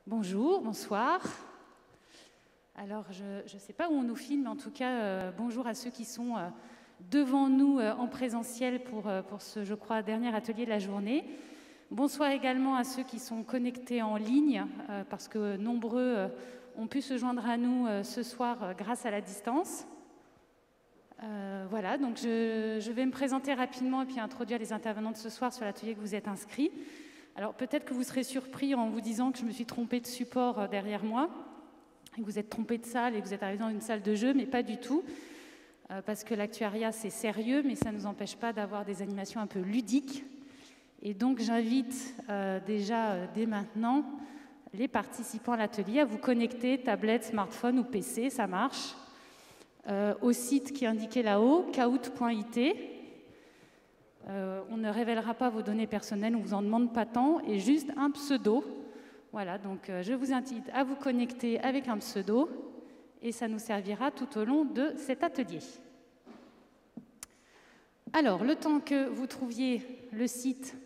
Bonjour, bonsoir. Alors, je ne sais pas où on nous filme, mais en tout cas, bonjour à ceux qui sont devant nous en présentiel pour ce, je crois, dernier atelier de la journée. Bonsoir également à ceux qui sont connectés en ligne, parce que nombreux ont pu se joindre à nous ce soir grâce à la distance. Voilà, donc je vais me présenter rapidement et puis introduire les intervenants de ce soir sur l'atelier que vous êtes inscrits. Alors peut-être que vous serez surpris en vous disant que je me suis trompée de support derrière moi, et que vous êtes trompé de salle et que vous êtes arrivé dans une salle de jeu, mais pas du tout, parce que l'actuariat c'est sérieux, mais ça ne nous empêche pas d'avoir des animations un peu ludiques. Et donc j'invite déjà dès maintenant les participants à l'atelier à vous connecter, tablette, smartphone ou PC, ça marche, au site qui est indiqué là-haut, kahoot.it. On ne révélera pas vos données personnelles, on ne vous en demande pas tant, et juste un pseudo. Voilà, donc je vous invite à vous connecter avec un pseudo, et ça nous servira tout au long de cet atelier. Alors, le temps que vous trouviez le site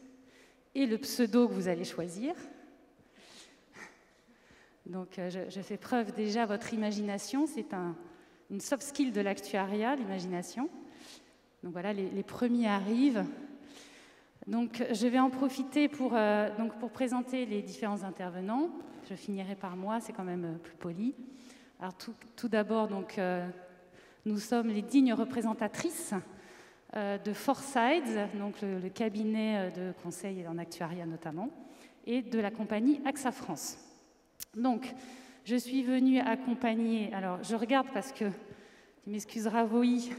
et le pseudo que vous allez choisir, donc je fais preuve déjà à votre imagination, c'est une soft skill de l'actuariat, l'imagination. Donc voilà, les premiers arrivent. Donc je vais en profiter pour présenter les différents intervenants. Je finirai par moi, c'est quand même plus poli. Alors tout d'abord, nous sommes les dignes représentatrices de Foresides, donc le cabinet de conseil en actuariat notamment, et de la compagnie AXA France. Donc je suis venue accompagner, alors je regarde parce que, tu m'excuseras Voï,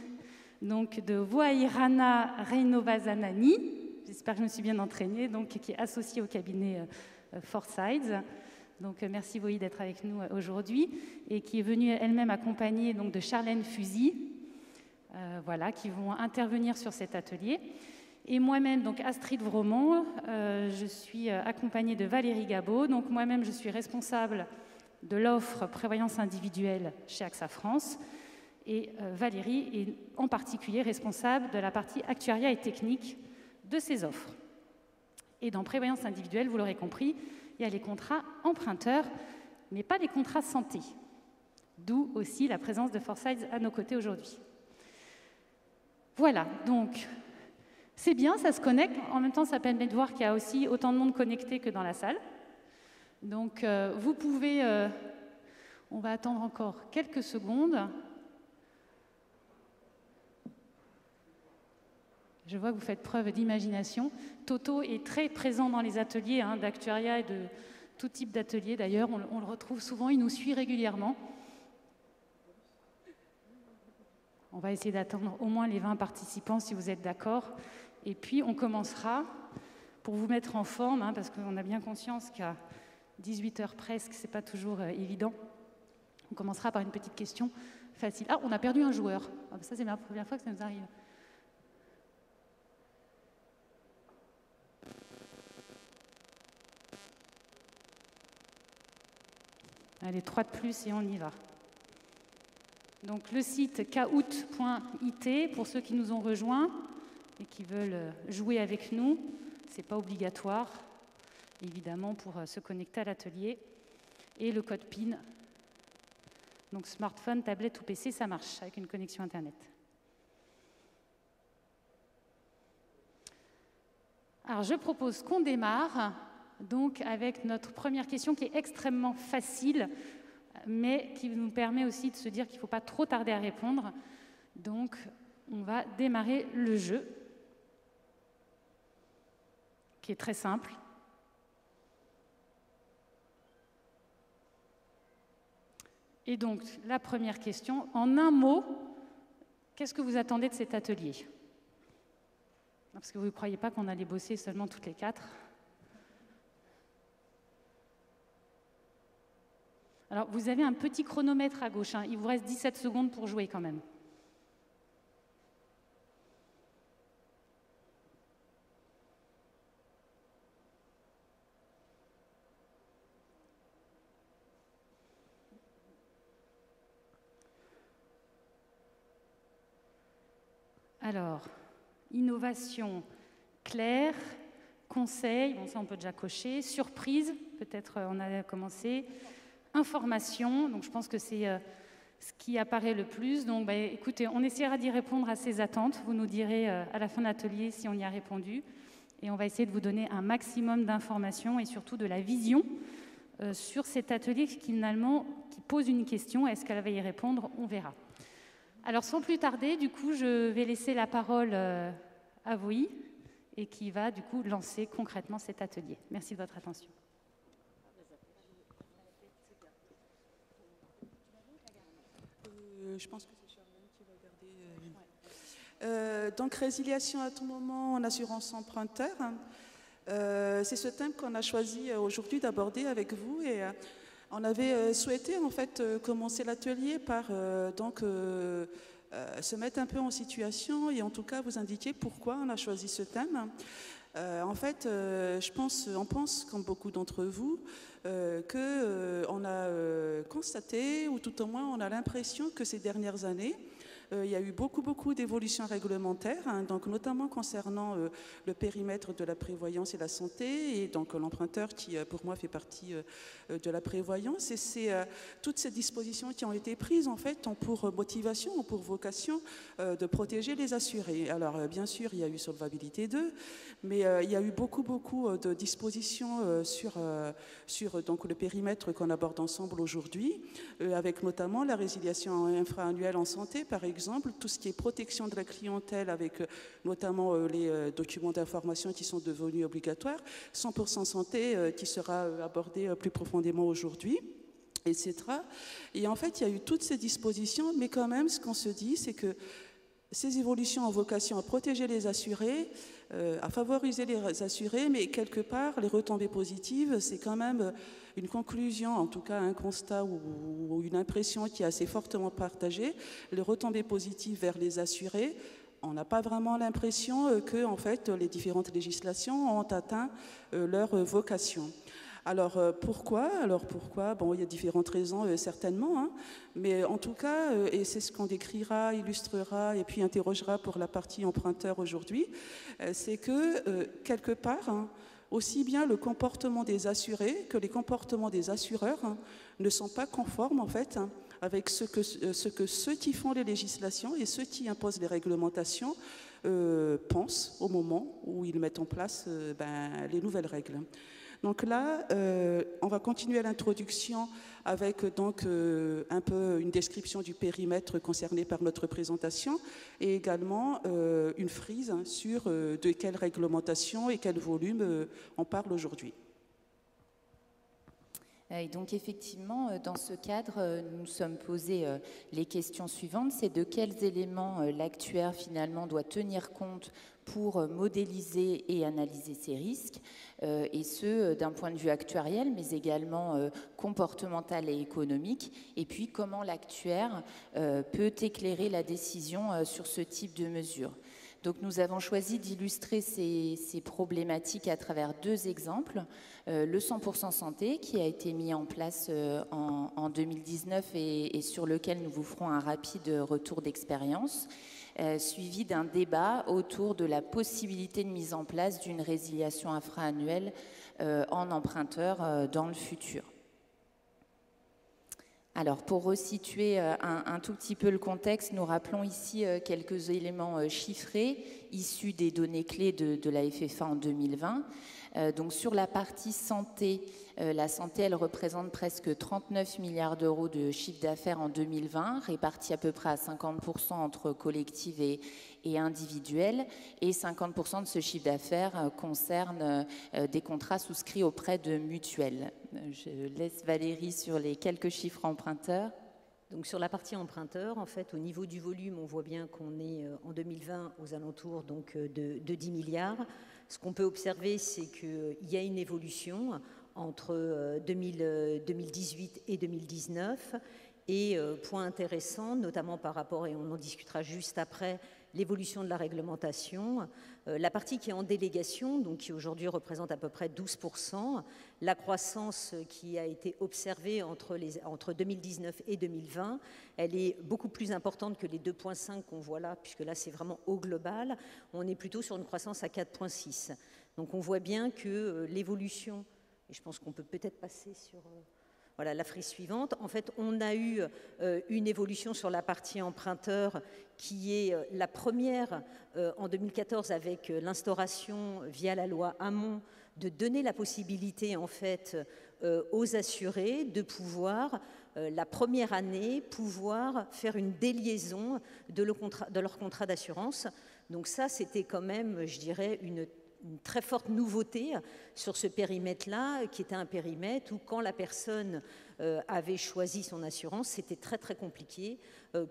donc de Voairana Reinovazanani, j'espère que je me suis bien entraînée, donc, qui est associée au cabinet Foresides. Donc merci Voï d'être avec nous aujourd'hui, et qui est venue elle-même accompagnée donc, de Charlène Fusy, voilà, qui vont intervenir sur cet atelier. Et moi-même, donc Astrid Vromont, je suis accompagnée de Valérie Gabot. Donc moi-même, je suis responsable de l'offre prévoyance individuelle chez AXA France. Et Valérie est en particulier responsable de la partie actuariat et technique de ces offres. Et dans prévoyance individuelle, vous l'aurez compris, il y a les contrats emprunteurs, mais pas les contrats santé. D'où aussi la présence de Foresides à nos côtés aujourd'hui. Voilà, donc c'est bien, ça se connecte. En même temps, ça permet de voir qu'il y a aussi autant de monde connecté que dans la salle. Donc vous pouvez... on va attendre encore quelques secondes. Je vois que vous faites preuve d'imagination. Toto est très présent dans les ateliers d'actuariat et de tout type d'ateliers. D'ailleurs, on le retrouve souvent, il nous suit régulièrement. On va essayer d'attendre au moins les 20 participants, si vous êtes d'accord. Et puis, on commencera, pour vous mettre en forme, parce qu'on a bien conscience qu'à 18h presque, ce n'est pas toujours évident. On commencera par une petite question facile. Ah, on a perdu un joueur. Ah, ça, c'est la première fois que ça nous arrive. Allez, 3 de plus et on y va. Donc le site kahoot.it, pour ceux qui nous ont rejoints et qui veulent jouer avec nous, ce n'est pas obligatoire, évidemment, pour se connecter à l'atelier. Et le code PIN, donc smartphone, tablette ou PC, ça marche avec une connexion Internet. Alors je propose qu'on démarre donc avec notre première question qui est extrêmement facile, mais qui nous permet aussi de se dire qu'il ne faut pas trop tarder à répondre. Donc, on va démarrer le jeu, qui est très simple. Et donc, la première question, en un mot, qu'est-ce que vous attendez de cet atelier? Parce que vous ne croyez pas qu'on allait bosser seulement toutes les 4. Alors, vous avez un petit chronomètre à gauche. Il vous reste 17 secondes pour jouer quand même. Alors, innovation claire, conseil, bon ça on peut déjà cocher, surprise, peut-être on a commencé, information, donc je pense que c'est ce qui apparaît le plus. Donc écoutez, on essaiera d'y répondre à ces attentes, vous nous direz à la fin de l'atelier si on y a répondu, et on va essayer de vous donner un maximum d'informations et surtout de la vision sur cet atelier qui finalement qui pose une question. Est-ce qu'elle va y répondre? On verra. Alors sans plus tarder, du coup, je vais laisser la parole à vous et qui va du coup lancer concrètement cet atelier. Merci de votre attention. Je pense que c'est Charlène qui va garder. Donc résiliation à tout moment en assurance emprunteur. C'est ce thème qu'on a choisi aujourd'hui d'aborder avec vous et on avait souhaité en fait commencer l'atelier par se mettre un peu en situation et en tout cas vous indiquer pourquoi on a choisi ce thème. En fait, on pense, comme beaucoup d'entre vous, qu'on a constaté, ou tout au moins on a l'impression que ces dernières années, il y a eu beaucoup d'évolutions réglementaires, hein, donc notamment concernant le périmètre de la prévoyance et la santé, et donc l'emprunteur qui, pour moi, fait partie de la prévoyance. Et c'est toutes ces dispositions qui ont été prises, en fait, ont pour motivation, ont pour vocation de protéger les assurés. Alors, bien sûr, il y a eu Solvabilité 2, mais il y a eu beaucoup de dispositions sur donc, le périmètre qu'on aborde ensemble aujourd'hui, avec notamment la résiliation infra-annuelle en santé, par exemple, tout ce qui est protection de la clientèle avec notamment les documents d'information qui sont devenus obligatoires, 100% santé qui sera abordé plus profondément aujourd'hui, etc. Et en fait, il y a eu toutes ces dispositions, mais quand même, ce qu'on se dit, c'est que ces évolutions ont vocation à protéger les assurés, à favoriser les assurés, mais quelque part, les retombées positives, c'est quand même une conclusion, en tout cas un constat ou une impression qui est assez fortement partagée. Les retombées positives vers les assurés, on n'a pas vraiment l'impression que en fait, les différentes législations ont atteint leur vocation. Alors pourquoi? Bon, il y a différentes raisons certainement, hein, mais en tout cas, et c'est ce qu'on décrira, illustrera et puis interrogera pour la partie emprunteur aujourd'hui, c'est que quelque part, hein, aussi bien le comportement des assurés que les comportements des assureurs hein, ne sont pas conformes en fait hein, avec ce que ceux qui font les législations et ceux qui imposent les réglementations pensent au moment où ils mettent en place les nouvelles règles. Donc là, on va continuer l'introduction avec donc un peu une description du périmètre concerné par notre présentation et également une frise hein, sur de quelle réglementation et quel volume on parle aujourd'hui. Et donc effectivement, dans ce cadre, nous nous sommes posés les questions suivantes. C'est de quels éléments l'actuaire finalement doit tenir compte pour modéliser et analyser ces risques, et ce d'un point de vue actuariel, mais également comportemental et économique, et puis comment l'actuaire peut éclairer la décision sur ce type de mesures. Donc nous avons choisi d'illustrer ces problématiques à travers deux exemples. Le 100% santé qui a été mis en place en 2019 et sur lequel nous vous ferons un rapide retour d'expérience, suivi d'un débat autour de la possibilité de mise en place d'une résiliation infra-annuelle en emprunteur dans le futur. Alors, pour resituer un tout petit peu le contexte, nous rappelons ici quelques éléments chiffrés issus des données clés de la FFA en 2020. Donc, sur la partie santé, la santé, elle représente presque 39 milliards d'euros de chiffre d'affaires en 2020, répartis à peu près à 50% entre collectifs et individuels, et 50% de ce chiffre d'affaires concerne des contrats souscrits auprès de mutuelles. Je laisse Valérie sur les quelques chiffres emprunteurs. Donc sur la partie emprunteur, en fait, au niveau du volume, on voit bien qu'on est en 2020 aux alentours donc, de 10 milliards. Ce qu'on peut observer, c'est qu'il y a une évolution entre 2018 et 2019. Et point intéressant, notamment par rapport, et on en discutera juste après, l'évolution de la réglementation, la partie qui est en délégation, donc qui aujourd'hui représente à peu près 12%, la croissance qui a été observée entre 2019 et 2020, elle est beaucoup plus importante que les 2,5 qu'on voit là, puisque là c'est vraiment au global, on est plutôt sur une croissance à 4,6. Donc on voit bien que l'évolution, et je pense qu'on peut peut-être passer sur voilà, la frise suivante, en fait on a eu une évolution sur la partie emprunteur qui est la première en 2014 avec l'instauration via la loi Hamon de donner la possibilité en fait aux assurés de pouvoir la première année pouvoir faire une déliaison de leur contrat d'assurance. Donc ça, c'était quand même, je dirais, une très forte nouveauté sur ce périmètre-là, qui était un périmètre où quand la personne avait choisi son assurance, c'était très très compliqué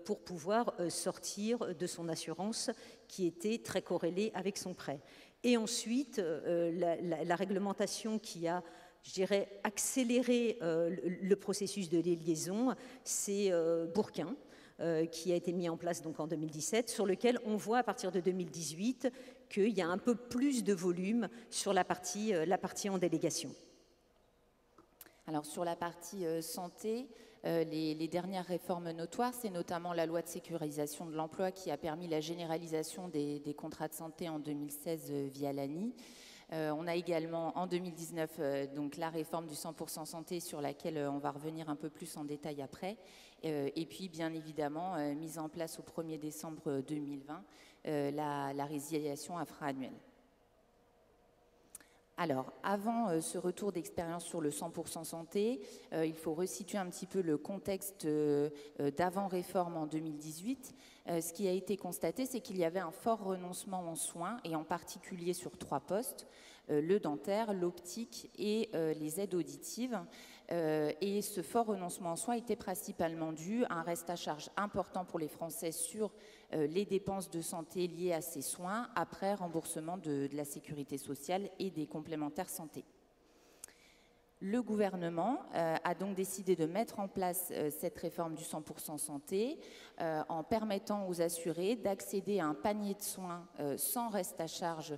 pour pouvoir sortir de son assurance qui était très corrélée avec son prêt. Et ensuite, la réglementation qui a, je dirais, accéléré le processus de liaison, c'est Bourquin, qui a été mis en place donc en 2017, sur lequel on voit à partir de 2018 qu'il y a un peu plus de volume sur la partie en délégation. Alors sur la partie santé, les dernières réformes notoires, c'est notamment la loi de sécurisation de l'emploi qui a permis la généralisation des contrats de santé en 2016 via l'ANI. On a également en 2019 donc la réforme du 100% santé sur laquelle on va revenir un peu plus en détail après. Et puis bien évidemment mise en place au 1er décembre 2020 la résiliation infra-annuelle. Alors, avant ce retour d'expérience sur le 100% santé, il faut resituer un petit peu le contexte d'avant-réforme en 2018. Ce qui a été constaté, c'est qu'il y avait un fort renoncement en soins, et en particulier sur 3 postes, le dentaire, l'optique et les aides auditives. Et ce fort renoncement en soins était principalement dû à un reste à charge important pour les Français sur les dépenses de santé liées à ces soins après remboursement de la sécurité sociale et des complémentaires santé. Le gouvernement a donc décidé de mettre en place cette réforme du 100% santé en permettant aux assurés d'accéder à un panier de soins sans reste à charge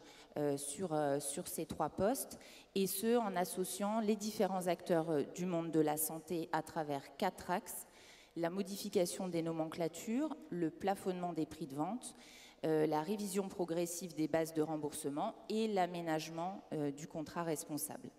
sur ces 3 postes, et ce en associant les différents acteurs du monde de la santé à travers 4 axes: la modification des nomenclatures, le plafonnement des prix de vente, la révision progressive des bases de remboursement et l'aménagement du contrat responsable.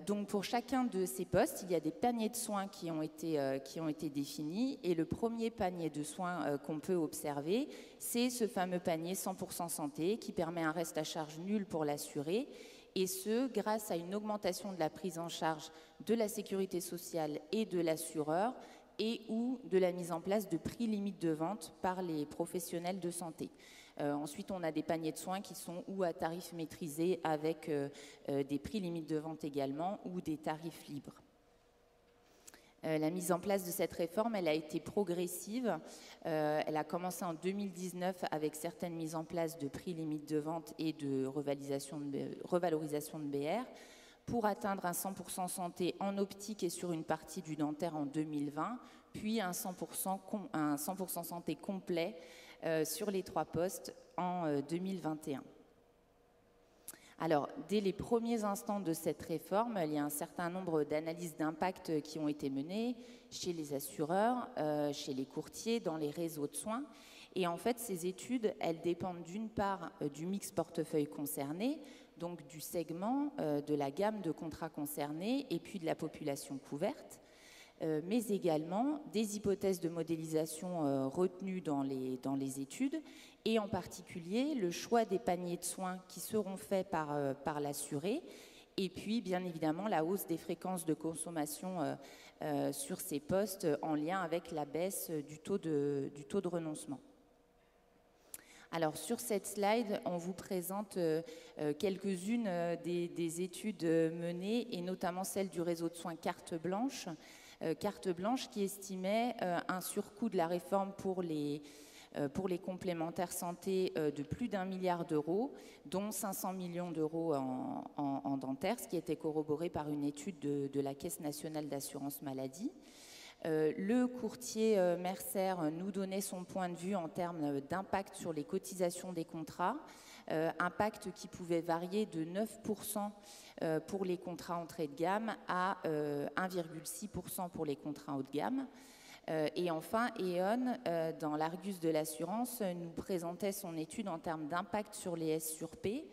Donc pour chacun de ces postes, il y a des paniers de soins qui ont été définis, et le premier panier de soins qu'on peut observer, c'est ce fameux panier 100% santé qui permet un reste à charge nul pour l'assuré, et ce grâce à une augmentation de la prise en charge de la sécurité sociale et de l'assureur, et ou de la mise en place de prix limites de vente par les professionnels de santé. Ensuite, on a des paniers de soins qui sont ou à tarifs maîtrisés avec des prix limites de vente également, ou des tarifs libres. La mise en place de cette réforme, elle a été progressive. Elle a commencé en 2019 avec certaines mises en place de prix limites de vente et de revalorisation de BR, pour atteindre un 100% santé en optique et sur une partie du dentaire en 2020, puis un 100% santé complet sur les 3 postes en 2021. Alors, dès les premiers instants de cette réforme, il y a un certain nombre d'analyses d'impact qui ont été menées chez les assureurs, chez les courtiers, dans les réseaux de soins. Et en fait, ces études, elles dépendent d'une part du mix portefeuille concerné, donc du segment, de la gamme de contrats concernés, et puis de la population couverte, mais également des hypothèses de modélisation retenues dans les études, et en particulier le choix des paniers de soins qui seront faits par l'assuré, et puis bien évidemment la hausse des fréquences de consommation sur ces postes en lien avec la baisse du taux de renoncement. Alors sur cette slide, on vous présente quelques-unes des études menées, et notamment celle du réseau de soins Carte Blanche, qui estimait un surcoût de la réforme pour les complémentaires santé de plus d'1 milliard d'euros, dont 500 millions d'euros en dentaire, ce qui était corroboré par une étude de la Caisse nationale d'assurance maladie. Le courtier Mercer nous donnait son point de vue en termes d'impact sur les cotisations des contrats, impact qui pouvait varier de 9% pour les contrats entrée de gamme à 1,6% pour les contrats haut de gamme. Et enfin, E.ON, dans l'Argus de l'assurance, nous présentait son étude en termes d'impact sur les S sur P.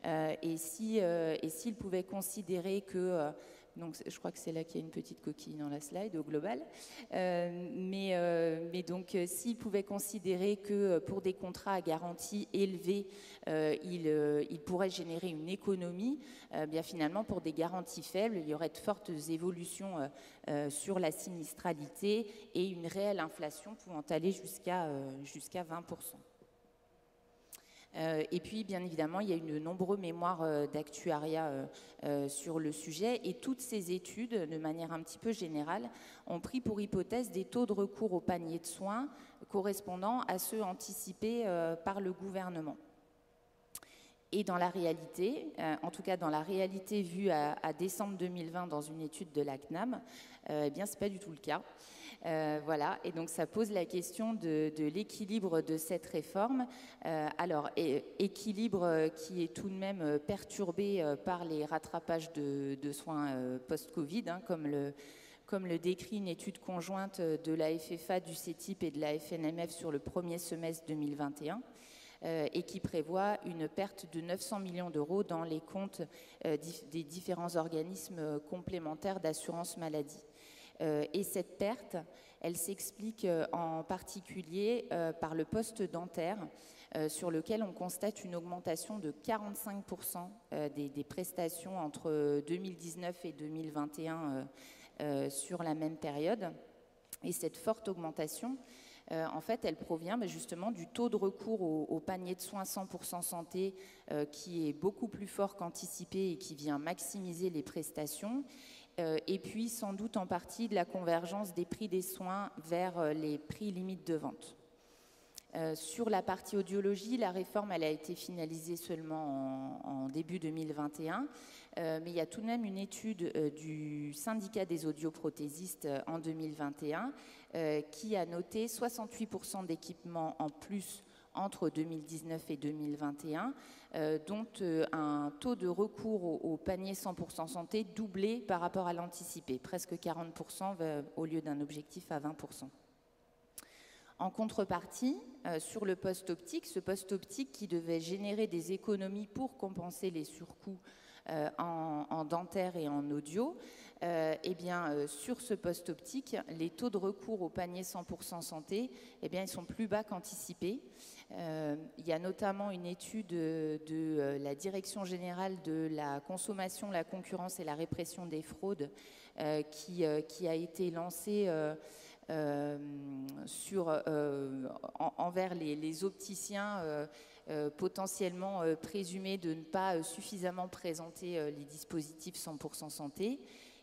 Et s'il pouvait considérer que... donc, je crois que c'est là qu'il y a une petite coquille dans la slide au global. Mais donc, s'il pouvait considérer que pour des contrats à garantie élevée, il pourrait générer une économie, bien finalement, pour des garanties faibles, il y aurait de fortes évolutions sur la sinistralité et une réelle inflation pouvant aller jusqu'à 20%. Et puis, bien évidemment, il y a eu de nombreux mémoires d'actuariat sur le sujet. Et toutes ces études, de manière un petit peu générale, ont pris pour hypothèse des taux de recours au panier de soins correspondant à ceux anticipés par le gouvernement. Et dans la réalité, en tout cas dans la réalité vue à décembre 2020 dans une étude de la CNAM, eh bien, ce n'est pas du tout le cas. Voilà, et donc ça pose la question de l'équilibre de cette réforme. Alors, équilibre qui est tout de même perturbé par les rattrapages de soins post-Covid, hein, comme le décrit une étude conjointe de la FFA, du CETIP et de la FNMF sur le premier semestre 2021. Et qui prévoit une perte de 900 millions d'euros dans les comptes des différents organismes complémentaires d'assurance maladie. Et cette perte, elle s'explique en particulier par le poste dentaire, sur lequel on constate une augmentation de 45% des prestations entre 2019 et 2021 sur la même période. Et cette forte augmentation, en fait, elle provient justement du taux de recours au panier de soins 100% santé qui est beaucoup plus fort qu'anticipé et qui vient maximiser les prestations. Et puis, sans doute en partie, de la convergence des prix des soins vers les prix limites de vente. Sur la partie audiologie, la réforme elle a été finalisée seulement en début 2021, mais il y a tout de même une étude du syndicat des audioprothésistes en 2021 qui a noté 68% d'équipements en plus entre 2019 et 2021, dont un taux de recours au panier 100% santé doublé par rapport à l'anticipé, presque 40% au lieu d'un objectif à 20%. En contrepartie, sur le poste optique, ce poste optique qui devait générer des économies pour compenser les surcoûts en dentaire et en audio, eh bien, sur ce poste optique, les taux de recours au panier 100% santé, eh bien, ils sont plus bas qu'anticipés. Il y a notamment une étude de la Direction générale de la consommation, la concurrence et la répression des fraudes qui a été lancée envers les opticiens potentiellement présumés de ne pas suffisamment présenter les dispositifs 100% santé.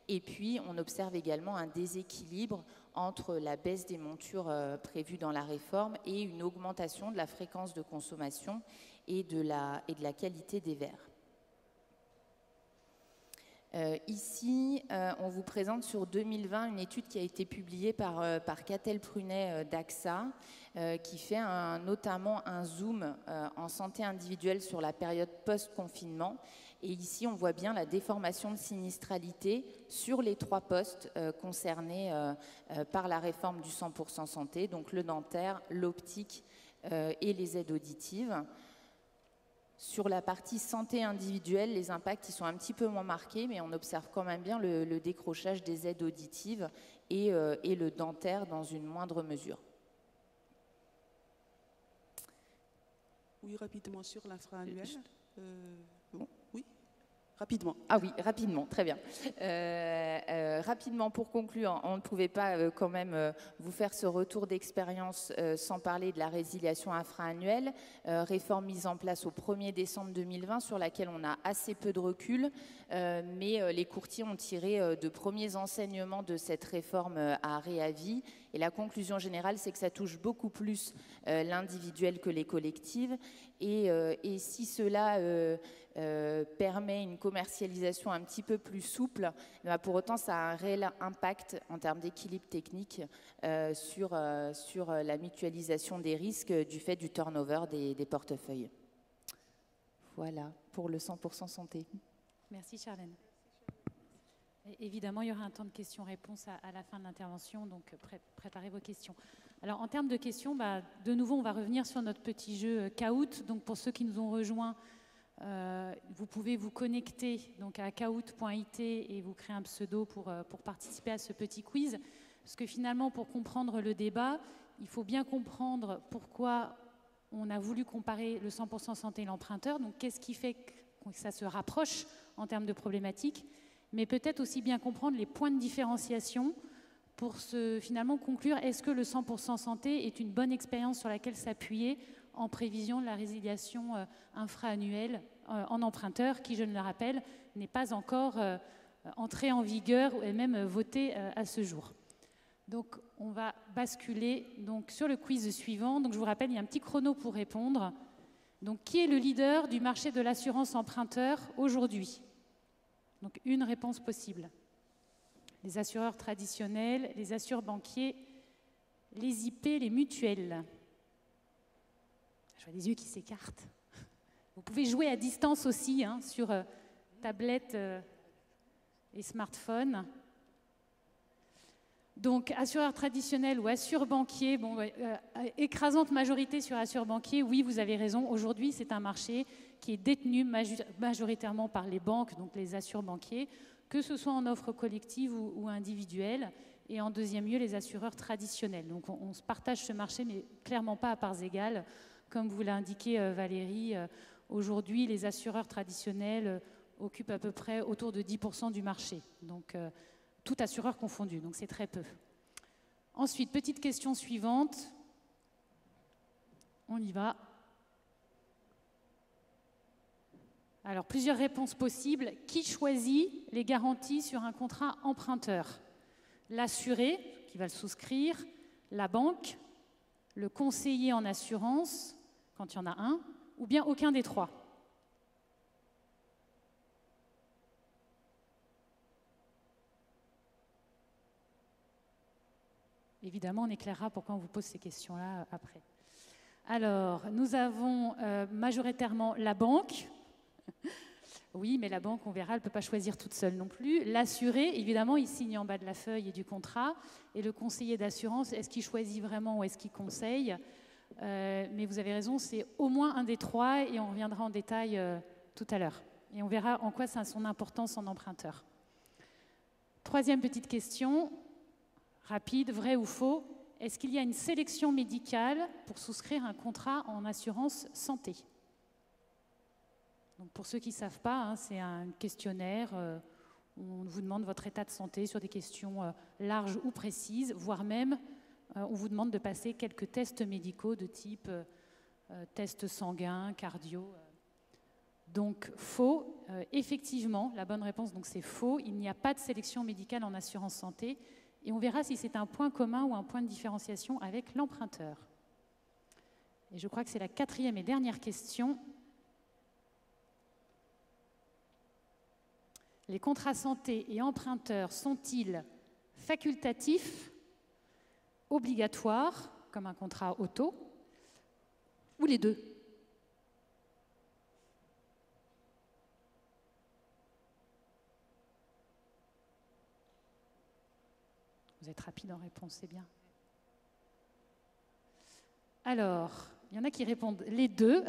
Et puis, on observe également un déséquilibre entre la baisse des montures prévues dans la réforme et une augmentation de la fréquence de consommation et de la qualité des verres. Ici, on vous présente sur 2020 une étude qui a été publiée par Catel Prunet d'AXA, qui fait notamment un zoom en santé individuelle sur la période post-confinement. Et ici, on voit bien la déformation de sinistralité sur les 3 postes concernés par la réforme du 100% santé, donc le dentaire, l'optique et les aides auditives. Sur la partie santé individuelle, les impacts ils sont un petit peu moins marqués, mais on observe quand même bien le décrochage des aides auditives et le dentaire dans une moindre mesure. Oui, rapidement sur l'infra-annuel. Bon, oui. Rapidement. Ah oui, rapidement, très bien. Rapidement, pour conclure, on ne pouvait pas quand même vous faire ce retour d'expérience sans parler de la résiliation infra-annuelle, réforme mise en place au 1er décembre 2020 sur laquelle on a assez peu de recul, mais les courtiers ont tiré de premiers enseignements de cette réforme à réavis. Et la conclusion générale, c'est que ça touche beaucoup plus l'individuel que les collectives. Et si cela permet une commercialisation un petit peu plus souple, pour autant, ça a un réel impact en termes d'équilibre technique sur la mutualisation des risques du fait du turnover des portefeuilles. Voilà, pour le 100% santé. Merci Charlène. Évidemment, il y aura un temps de questions-réponses à la fin de l'intervention, donc préparez vos questions. Alors, en termes de questions, de nouveau, on va revenir sur notre petit jeu Kahoot. Donc, pour ceux qui nous ont rejoints, vous pouvez vous connecter donc, à kahoot.it et vous créer un pseudo pour participer à ce petit quiz. Parce que finalement, pour comprendre le débat, il faut bien comprendre pourquoi on a voulu comparer le 100% santé et l'emprunteur. Donc, qu'est-ce qui fait que ça se rapproche en termes de problématiques, mais peut-être aussi bien comprendre les points de différenciation pour finalement conclure est-ce que le 100% santé est une bonne expérience sur laquelle s'appuyer en prévision de la résiliation infra-annuelle en emprunteur, qui, je ne le rappelle, n'est pas encore entrée en vigueur et même votée à ce jour. Donc, on va basculer donc, sur le quiz suivant. Donc, je vous rappelle, il y a un petit chrono pour répondre. Donc, qui est le leader du marché de l'assurance emprunteur aujourd'hui? Donc, une réponse possible. Les assureurs traditionnels, les assureurs-banquiers, les IP, les mutuelles. Je vois des yeux qui s'écartent. Vous pouvez jouer à distance aussi, hein, sur tablette et smartphone. Donc, assureurs traditionnels ou assureurs-banquiers, écrasante majorité sur assureurs-banquiers, oui, vous avez raison. Aujourd'hui, c'est un marché qui est détenu majoritairement par les banques, donc les assureurs-banquiers, que ce soit en offre collective ou individuelle. Et en deuxième lieu, les assureurs traditionnels. Donc, on se partage ce marché, mais clairement pas à parts égales. Comme vous l'a indiqué Valérie, aujourd'hui, les assureurs traditionnels occupent à peu près autour de 10% du marché. Donc, tout assureur confondu, donc c'est très peu. Ensuite, petite question suivante. On y va. Alors, plusieurs réponses possibles. Qui choisit les garanties sur un contrat emprunteur? L'assuré, qui va le souscrire, la banque, le conseiller en assurance, quand il y en a un, ou bien aucun des trois? Évidemment, on éclairera pourquoi on vous pose ces questions-là après. Alors, nous avons majoritairement la banque. Oui, mais la banque, on verra, elle ne peut pas choisir toute seule non plus. L'assuré, évidemment, il signe en bas de la feuille et du contrat. Et le conseiller d'assurance, est-ce qu'il choisit vraiment ou est-ce qu'il conseille? Mais vous avez raison, c'est au moins un des trois et on reviendra en détail tout à l'heure. Et on verra en quoi ça a son importance en emprunteur. Troisième petite question. Rapide, vrai ou faux, est-ce qu'il y a une sélection médicale pour souscrire un contrat en assurance santé? Donc pour ceux qui ne savent pas, hein, c'est un questionnaire où on vous demande votre état de santé sur des questions larges ou précises, voire même on vous demande de passer quelques tests médicaux de type test sanguin, cardio. Donc faux, effectivement, la bonne réponse donc c'est faux, il n'y a pas de sélection médicale en assurance santé. Et on verra si c'est un point commun ou un point de différenciation avec l'emprunteur. Et je crois que c'est la quatrième et dernière question. Les contrats santé et emprunteurs sont-ils facultatifs, obligatoires, comme un contrat auto, ou les deux? Vous êtes rapide en réponse, c'est bien. Alors, il y en a qui répondent les deux.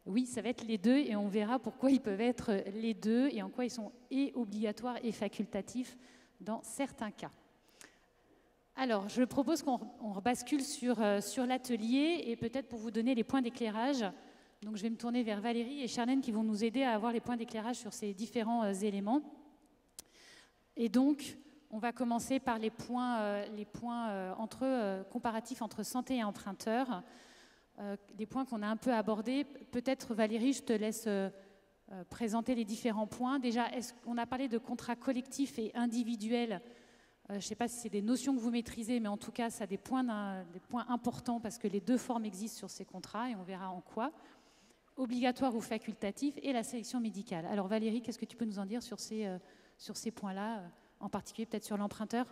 Oui, ça va être les deux et on verra pourquoi ils peuvent être les deux et en quoi ils sont et obligatoires et facultatifs dans certains cas. Alors, je propose qu'on rebascule sur l'atelier et peut-être pour vous donner les points d'éclairage. Donc, je vais me tourner vers Valérie et Charlène qui vont nous aider à avoir les points d'éclairage sur ces différents éléments. Et donc, on va commencer par les points comparatifs entre santé et emprunteur. Des points qu'on a un peu abordés. Peut-être, Valérie, je te laisse présenter les différents points. Déjà, on a parlé de contrats collectifs et individuels. Je ne sais pas si c'est des notions que vous maîtrisez, mais en tout cas, ça a des points importants parce que les deux formes existent sur ces contrats et on verra en quoi. Obligatoire ou facultatif et la sélection médicale. Alors Valérie, qu'est-ce que tu peux nous en dire sur ces points-là, en particulier peut-être sur l'emprunteur?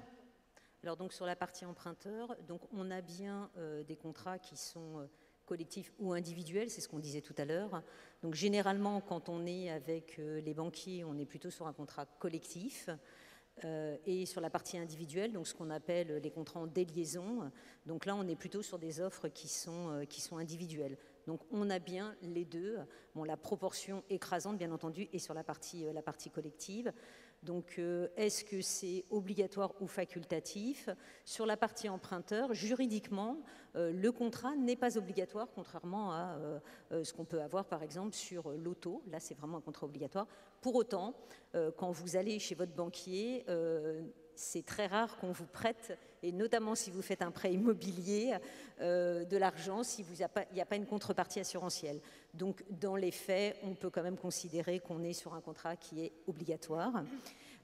Alors donc sur la partie emprunteur, donc on a bien des contrats qui sont collectif ou individuel, c'est ce qu'on disait tout à l'heure. Donc généralement, quand on est avec les banquiers, on est plutôt sur un contrat collectif. Et sur la partie individuelle, donc ce qu'on appelle les contrats en déliaison, donc là on est plutôt sur des offres qui sont individuelles. Donc on a bien les deux. Bon, la proportion écrasante, bien entendu, est sur la partie collective. Donc est-ce que c'est obligatoire ou facultatif? Sur la partie emprunteur, juridiquement, le contrat n'est pas obligatoire, contrairement à ce qu'on peut avoir par exemple sur l'auto. Là, c'est vraiment un contrat obligatoire. Pour autant, quand vous allez chez votre banquier, c'est très rare qu'on vous prête, et notamment si vous faites un prêt immobilier, de l'argent s'il n'y a pas une contrepartie assurantielle. Donc, dans les faits, on peut quand même considérer qu'on est sur un contrat qui est obligatoire.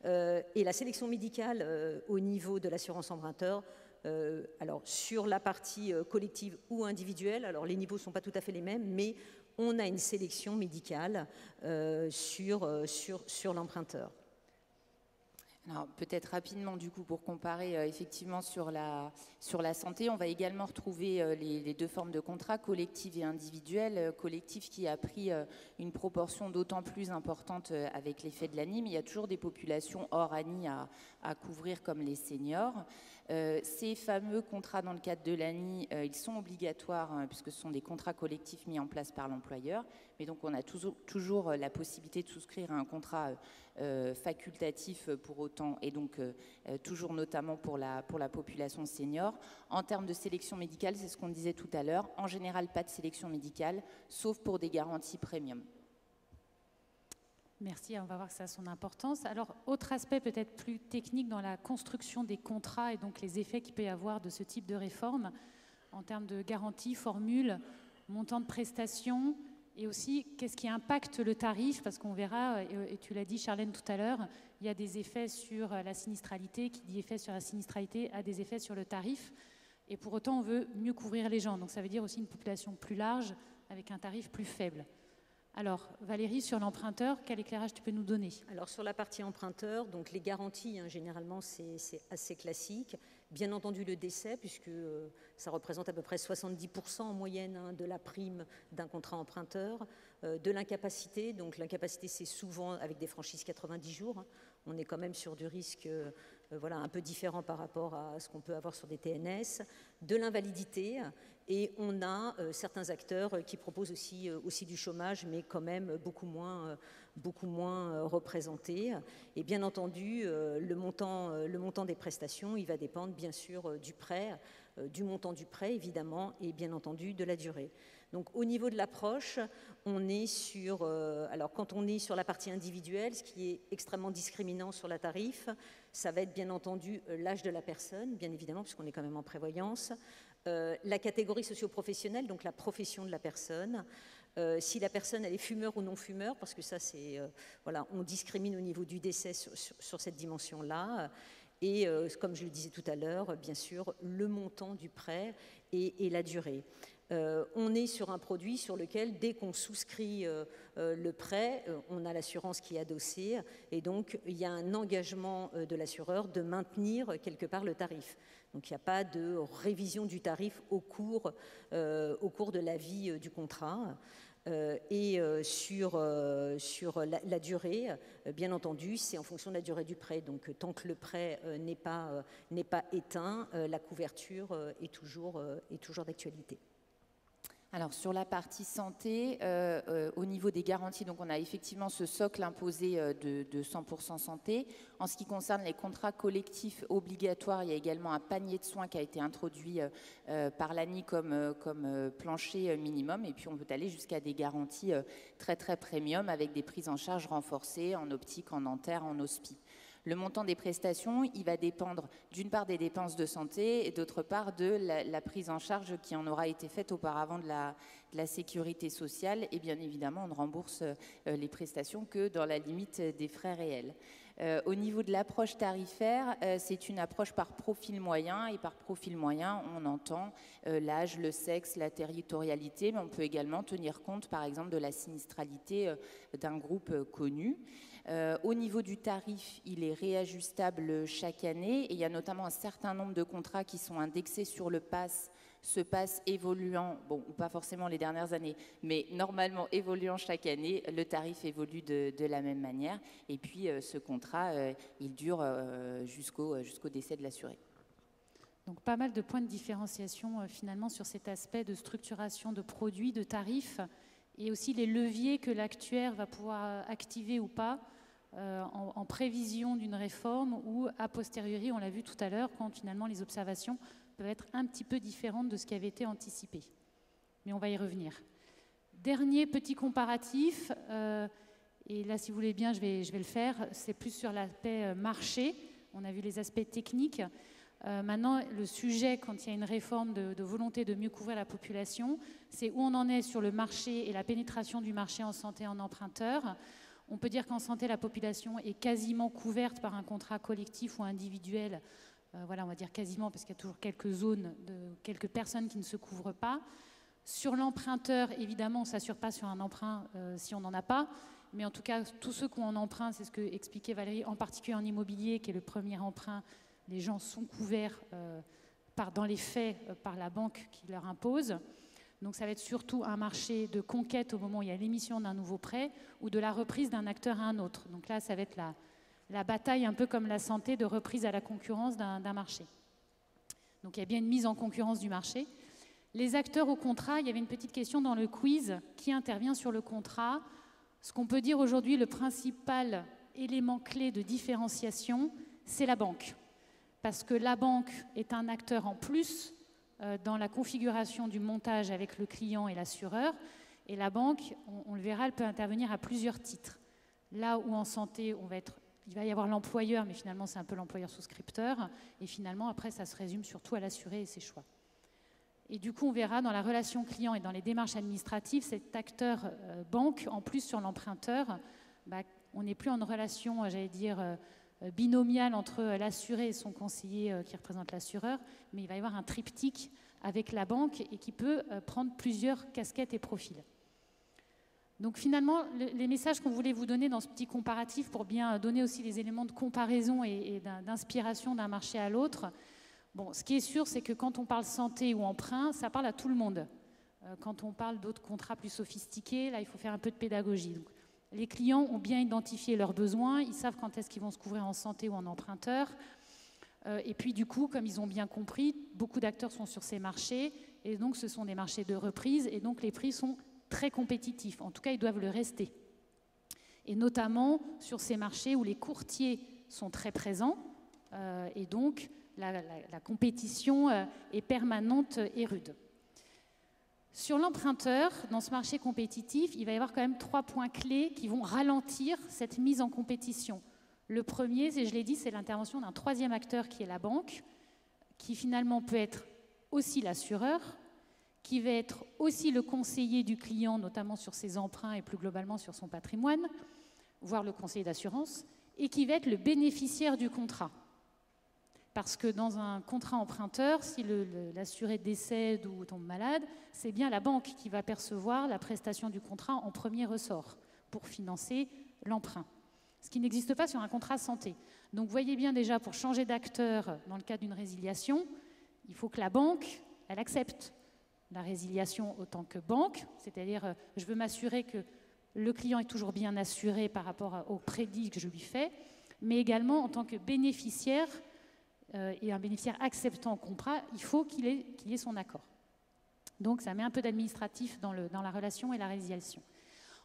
Et la sélection médicale au niveau de l'assurance emprunteur, alors sur la partie collective ou individuelle, alors les niveaux ne sont pas tout à fait les mêmes, mais on a une sélection médicale sur l'emprunteur. Alors peut-être rapidement du coup pour comparer effectivement sur la santé, on va également retrouver les deux formes de contrats, collectif et individuel. Collectif qui a pris une proportion d'autant plus importante avec l'effet de l'ANI, mais il y a toujours des populations hors ANI à couvrir comme les seniors. Ces fameux contrats dans le cadre de l'ANI, ils sont obligatoires puisque ce sont des contrats collectifs mis en place par l'employeur, mais donc on a toujours la possibilité de souscrire à un contrat facultatif pour autant, et donc toujours notamment pour la population senior. En termes de sélection médicale, c'est ce qu'on disait tout à l'heure, en général pas de sélection médicale, sauf pour des garanties premium. Merci, on va voir que ça a son importance. Alors, autre aspect peut-être plus technique dans la construction des contrats et donc les effets qu'il peut y avoir de ce type de réforme en termes de garantie, formule, montant de prestations et aussi qu'est-ce qui impacte le tarif, parce qu'on verra, et tu l'as dit Charlène tout à l'heure, il y a des effets sur la sinistralité, qui dit effet sur la sinistralité a des effets sur le tarif, et pour autant on veut mieux couvrir les gens, donc ça veut dire aussi une population plus large avec un tarif plus faible. Alors, Valérie, sur l'emprunteur, quel éclairage tu peux nous donner? Alors, sur la partie emprunteur, donc les garanties, généralement, c'est assez classique. Bien entendu, le décès, puisque ça représente à peu près 70% en moyenne de la prime d'un contrat emprunteur. De l'incapacité, donc l'incapacité, c'est souvent avec des franchises 90 jours. On est quand même sur du risque un peu différent par rapport à ce qu'on peut avoir sur des TNS. De l'invalidité, et on a certains acteurs qui proposent aussi du chômage, mais quand même beaucoup moins représentés. Et bien entendu, le montant des prestations, il va dépendre bien sûr du prêt, du montant du prêt évidemment, et bien entendu de la durée. Donc au niveau de l'approche, on est sur, alors quand on est sur la partie individuelle, ce qui est extrêmement discriminant sur la tarif, ça va être bien entendu l'âge de la personne, bien évidemment, puisqu'on est quand même en prévoyance, la catégorie socio-professionnelle, donc la profession de la personne, si la personne elle est fumeur ou non fumeur, parce que ça c'est, on discrimine au niveau du décès sur cette dimension-là, et comme je le disais tout à l'heure, bien sûr, le montant du prêt et la durée. On est sur un produit sur lequel, dès qu'on souscrit le prêt, on a l'assurance qui est adossée, et donc il y a un engagement de l'assureur de maintenir quelque part le tarif. Donc il n'y a pas de révision du tarif au cours de la vie du contrat. Et sur la durée, bien entendu, c'est en fonction de la durée du prêt. Donc tant que le prêt n'est pas éteint, la couverture est toujours d'actualité. Alors sur la partie santé, au niveau des garanties, donc on a effectivement ce socle imposé de 100% santé. En ce qui concerne les contrats collectifs obligatoires, il y a également un panier de soins qui a été introduit par l'ANI comme plancher minimum. Et puis on peut aller jusqu'à des garanties très très premium avec des prises en charge renforcées en optique, en dentaire, en hospi. Le montant des prestations, il va dépendre d'une part des dépenses de santé et d'autre part de la prise en charge qui en aura été faite auparavant de la sécurité sociale. Et bien évidemment, on ne rembourse les prestations que dans la limite des frais réels. Au niveau de l'approche tarifaire, c'est une approche par profil moyen, et par profil moyen, on entend l'âge, le sexe, la territorialité, mais on peut également tenir compte, par exemple, de la sinistralité d'un groupe connu. Au niveau du tarif, il est réajustable chaque année, et il y a notamment un certain nombre de contrats qui sont indexés sur le PASS, se passe évoluant, bon, pas forcément les dernières années, mais normalement évoluant chaque année, le tarif évolue de la même manière. Et puis ce contrat, il dure jusqu'au décès de l'assuré. Donc pas mal de points de différenciation finalement sur cet aspect de structuration de produits, de tarifs, et aussi les leviers que l'actuaire va pouvoir activer ou pas en prévision d'une réforme ou a posteriori, on l'a vu tout à l'heure, quand finalement les observations peuvent être un petit peu différentes de ce qui avait été anticipé. Mais on va y revenir. Dernier petit comparatif, et là si vous voulez bien je vais le faire, c'est plus sur l'aspect marché. On a vu les aspects techniques. Maintenant, le sujet, quand il y a une réforme de volonté de mieux couvrir la population, c'est où on en est sur le marché et la pénétration du marché en santé en emprunteur. On peut dire qu'en santé, la population est quasiment couverte par un contrat collectif ou individuel. Voilà, on va dire quasiment, parce qu'il y a toujours quelques zones, quelques personnes qui ne se couvrent pas. Sur l'emprunteur, évidemment, on ne s'assure pas sur un emprunt si on n'en a pas. Mais en tout cas, tous ceux qui ont un emprunt, c'est ce que expliquait Valérie, en particulier en immobilier, qui est le premier emprunt, les gens sont couverts dans les faits par la banque qui leur impose. Donc ça va être surtout un marché de conquête au moment où il y a l'émission d'un nouveau prêt ou de la reprise d'un acteur à un autre. Donc là, ça va être la bataille, un peu comme la santé, de reprise à la concurrence d'un marché. Donc il y a bien une mise en concurrence du marché. Les acteurs au contrat, il y avait une petite question dans le quiz, qui intervient sur le contrat. Ce qu'on peut dire aujourd'hui, le principal élément clé de différenciation, c'est la banque. Parce que la banque est un acteur en plus dans la configuration du montage avec le client et l'assureur. Et la banque, on le verra, elle peut intervenir à plusieurs titres. Là où en santé, il va y avoir l'employeur, mais finalement c'est un peu l'employeur souscripteur. Et finalement, après, ça se résume surtout à l'assuré et ses choix. Et du coup, on verra dans la relation client et dans les démarches administratives, cet acteur banque, en plus sur l'emprunteur, on n'est plus en relation, j'allais dire, binomiale entre l'assuré et son conseiller qui représente l'assureur, mais il va y avoir un triptyque avec la banque et qui peut prendre plusieurs casquettes et profils. Donc finalement, les messages qu'on voulait vous donner dans ce petit comparatif pour bien donner aussi les éléments de comparaison et d'inspiration d'un marché à l'autre, bon, ce qui est sûr, c'est que quand on parle santé ou emprunt, ça parle à tout le monde. Quand on parle d'autres contrats plus sophistiqués, là, il faut faire un peu de pédagogie. Donc, les clients ont bien identifié leurs besoins, ils savent quand est-ce qu'ils vont se couvrir en santé ou en emprunteur. Et puis du coup, comme ils ont bien compris, beaucoup d'acteurs sont sur ces marchés, et donc ce sont des marchés de reprise, et donc les prix sont très compétitifs. En tout cas, ils doivent le rester. Et notamment sur ces marchés où les courtiers sont très présents, et donc la compétition est permanente et rude. Sur l'emprunteur, dans ce marché compétitif, il va y avoir quand même 3 points clés qui vont ralentir cette mise en compétition. Le premier, je l'ai dit, c'est l'intervention d'un troisième acteur qui est la banque, qui finalement peut être aussi l'assureur, qui va être aussi le conseiller du client, notamment sur ses emprunts et plus globalement sur son patrimoine, voire le conseiller d'assurance, et qui va être le bénéficiaire du contrat. Parce que dans un contrat emprunteur, si l'assuré décède ou tombe malade, c'est bien la banque qui va percevoir la prestation du contrat en premier ressort pour financer l'emprunt. Ce qui n'existe pas sur un contrat santé. Donc, vous voyez bien déjà, pour changer d'acteur dans le cas d'une résiliation, il faut que la banque, elle accepte la résiliation autant que banque, c'est-à-dire je veux m'assurer que le client est toujours bien assuré par rapport au crédit que je lui fais, mais également en tant que bénéficiaire, et un bénéficiaire acceptant le contrat, il faut qu'il ait son accord. Donc ça met un peu d'administratif dans la relation et la résiliation.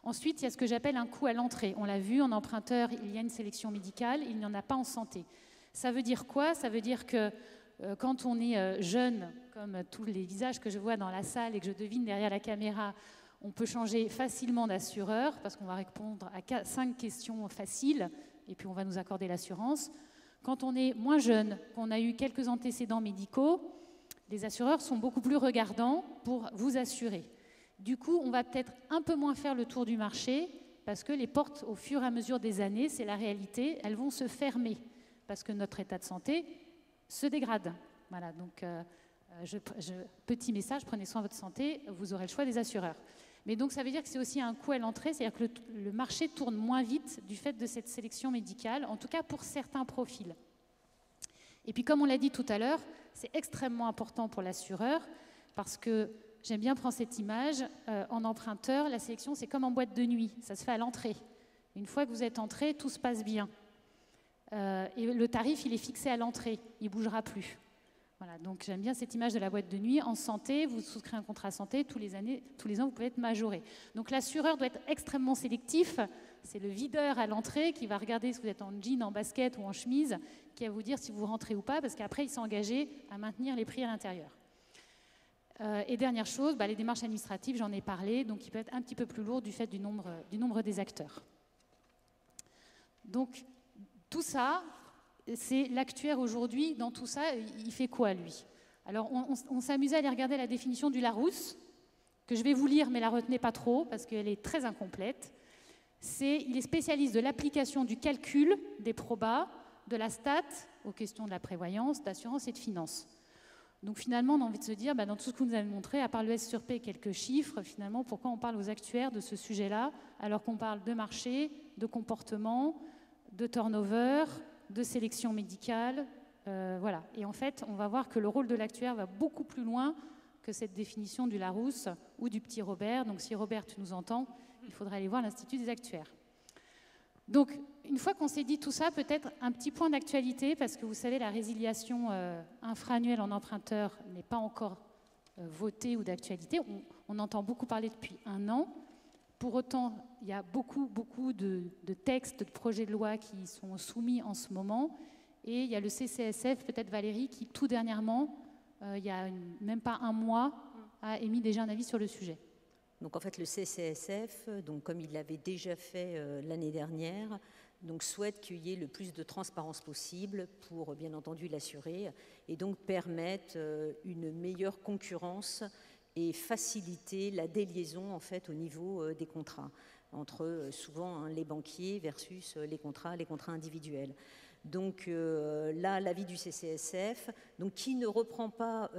Ensuite, il y a ce que j'appelle un coût à l'entrée. On l'a vu, en emprunteur, il y a une sélection médicale, il n'y en a pas en santé. Ça veut dire quoi? Ça veut dire que quand on est jeune, comme tous les visages que je vois dans la salle et que je devine derrière la caméra, on peut changer facilement d'assureur parce qu'on va répondre à 5 questions faciles et puis on va nous accorder l'assurance. Quand on est moins jeune, qu'on a eu quelques antécédents médicaux, les assureurs sont beaucoup plus regardants pour vous assurer. Du coup, on va peut-être un peu moins faire le tour du marché parce que les portes, au fur et à mesure des années, c'est la réalité, elles vont se fermer parce que notre état de santé se dégrade. Voilà, donc petit message, prenez soin de votre santé, vous aurez le choix des assureurs. Mais donc ça veut dire que c'est aussi un coût à l'entrée, c'est-à-dire que le marché tourne moins vite du fait de cette sélection médicale, en tout cas pour certains profils. Et puis comme on l'a dit tout à l'heure, c'est extrêmement important pour l'assureur parce que j'aime bien prendre cette image. En emprunteur, la sélection, c'est comme en boîte de nuit. Ça se fait à l'entrée. Une fois que vous êtes entré, tout se passe bien. Et le tarif, il est fixé à l'entrée. Il ne bougera plus. Voilà, donc j'aime bien cette image de la boîte de nuit. En santé, vous souscrivez un contrat santé, tous les ans, vous pouvez être majoré. Donc l'assureur doit être extrêmement sélectif. C'est le videur à l'entrée qui va regarder si vous êtes en jean, en basket ou en chemise, qui va vous dire si vous rentrez ou pas, parce qu'après, il s'est engagé à maintenir les prix à l'intérieur. Et dernière chose, les démarches administratives, j'en ai parlé, donc il peut être un petit peu plus lourd du fait du nombre des acteurs. Donc tout ça, c'est l'actuaire aujourd'hui. Dans tout ça, il fait quoi, lui? Alors, on s'amusait à aller regarder la définition du Larousse, que je vais vous lire, mais la retenez pas trop, parce qu'elle est très incomplète. Il est spécialiste de l'application du calcul des probas, de la stat, aux questions de la prévoyance, d'assurance et de finance. Donc finalement, on a envie de se dire, dans tout ce que vous nous avez montré, à part le S sur P et quelques chiffres, finalement, pourquoi on parle aux actuaires de ce sujet-là, alors qu'on parle de marché, de comportement, de turnover, de sélection médicale, voilà. Et en fait, on va voir que le rôle de l'actuaire va beaucoup plus loin que cette définition du Larousse ou du petit Robert. Donc si Robert, tu nous entends, il faudra aller voir l'Institut des actuaires. Donc, une fois qu'on s'est dit tout ça, peut-être un petit point d'actualité, parce que vous savez, la résiliation infra-annuelle en emprunteur n'est pas encore votée ou d'actualité. On entend beaucoup parler depuis 1 an. Pour autant, il y a beaucoup de textes, de projets de loi qui sont soumis en ce moment. Et il y a le CCSF, peut-être Valérie, qui tout dernièrement, il y a même pas 1 mois, a émis déjà un avis sur le sujet. Donc en fait, le CCSF, donc comme il l'avait déjà fait l'année dernière, donc souhaite qu'il y ait le plus de transparence possible pour bien entendu l'assuré et donc permettre une meilleure concurrence et faciliter la déliaison en fait au niveau des contrats entre souvent les banquiers versus les contrats individuels. Donc là, l'avis du CCSF, donc, qui ne reprend pas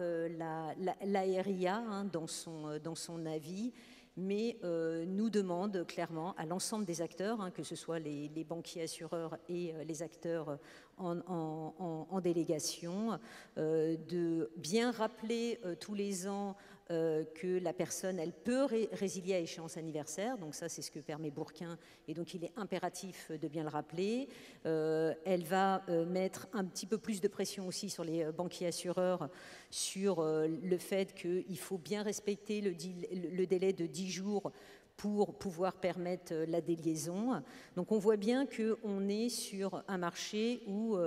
l'ARIA dans son avis, mais nous demande clairement à l'ensemble des acteurs, que ce soit les banquiers assureurs et les acteurs en délégation, de bien rappeler tous les ans que la personne, elle peut résilier à échéance anniversaire, donc ça c'est ce que permet Bourquin, et donc il est impératif de bien le rappeler. Elle va mettre un petit peu plus de pression aussi sur les banquiers assureurs sur le fait qu'il faut bien respecter le délai de 10 jours pour pouvoir permettre la déliaison. Donc on voit bien qu'on est sur un marché où,